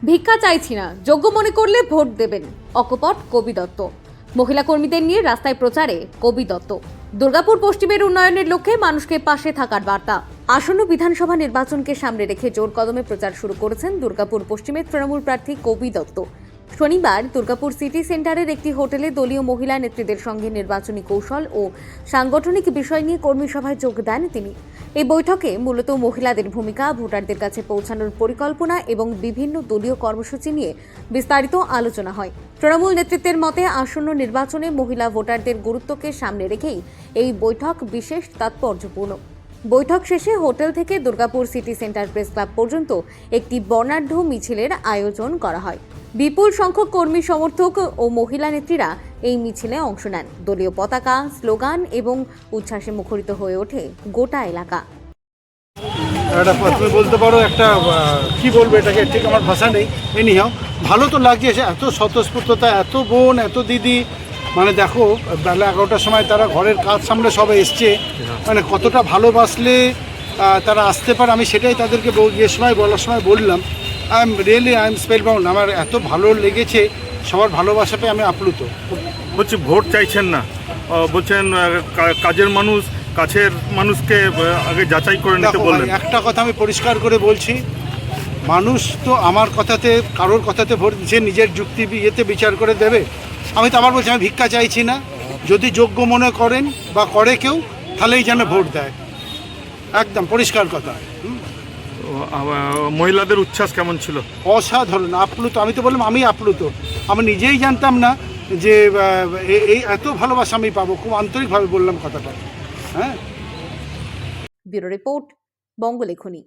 ভিক্ষা চাইছি না, যোগ্য মনে করলে ভোট দেবেন, অকপট কবি দত্ত। মহিলা কর্মীদের নিয়ে রাস্তায় প্রচারে কবি দত্ত। দুর্গাপুর পশ্চিমের উন্নয়নের লক্ষ্যে মানুষকে পাশে থাকার বার্তা। আসন্ন বিধানসভা নির্বাচনকে সামনে রেখে জোর কদমে প্রচার শুরু করেছেন দুর্গাপুর পশ্চিমের তৃণমূল প্রার্থী কবি দত্ত। শনিবার দুর্গাপুর সিটি সেন্টারের একটি হোটেলে দলীয় মহিলা নেত্রীদের সঙ্গে নির্বাচনী কৌশল ও সাংগঠনিক বিষয় নিয়ে কর্মী সভায় যোগ দেন তিনি। এই বৈঠকে মূলত মহিলাদের ভূমিকা, ভোটারদের কাছে পৌঁছানোর পরিকল্পনা এবং বিভিন্ন দলীয় কর্মসূচি নিয়ে বিস্তারিত আলোচনা হয়। তৃণমূল নেতৃত্বের মতে আসন্ন নির্বাচনে মহিলা ভোটারদের গুরুত্বকে সামনে রেখেই এই বৈঠক বিশেষ তাৎপর্যপূর্ণ। বৈঠক শেষে হোটেল থেকে Durgapur city centre press club পর্যন্ত একটি বর্ণাঢ্য মিছিলের আয়োজন করা হয়। বিপুল সংখ্যক কর্মী সমর্থক ও মহিলা নেত্রীরা এই মিছিলে অংশ নেন। দলীয় পতাকা, স্লোগান এবং উচ্ছ্বাসে মুখরিত হয়ে ওঠে গোটা এলাকা। তুমি বলতে পারো একটা কি বলবো, এটাকে ঠিক আমার ভাষা নেই। এনিহাও ভালো তো লাগছে, এত স্বতঃস্ফূর্ততা, এত বোন, এত দিদি। মানে দেখো, বেলা 11টার সময় তারা ঘরের কাজ সামলে সবাই এসছে, মানে কতটা ভালোবাসলে তারা আসতে পারে। আমি সেটাই তাদেরকে বলার সময় বললাম, আই এম স্পেলবাউন্ড। আমার এত ভালো লেগেছে, সবার ভালোবাসা পেয়ে আমি আপ্লুত। বলছি ভোট চাইছেন না, বলছেন কাজের মানুষ, কাছের মানুষকে আগে যাচাই করে নিতে বললেন। একটা কথা আমি পরিষ্কার করে বলছি, মানুষ তো আমার কথাতে, কারোর কথাতে ভোট দিচ্ছে, নিজের যুক্তি ইয়েতে বিচার করে দেবে। আমি তো আবার বলছি, আমি ভিক্ষা চাইছি না। যদি যোগ্য মনে করেন বা করে কেউ, তাহলেই যেন ভোট দেয়। একদম পরিষ্কার কথা। মহিলাদের উচ্ছ্বাস কেমন ছিল? অসাধারণ, আপ্লুত। আমি তো বললাম আমি আপ্লুত। আমি নিজেই জানতাম না যে এই এত ভালোবাসা আমি পাবো। খুব আন্তরিকভাবে বললাম কথাটা। হ্যাঁ। Bureau report, বঙ্গলেখনী।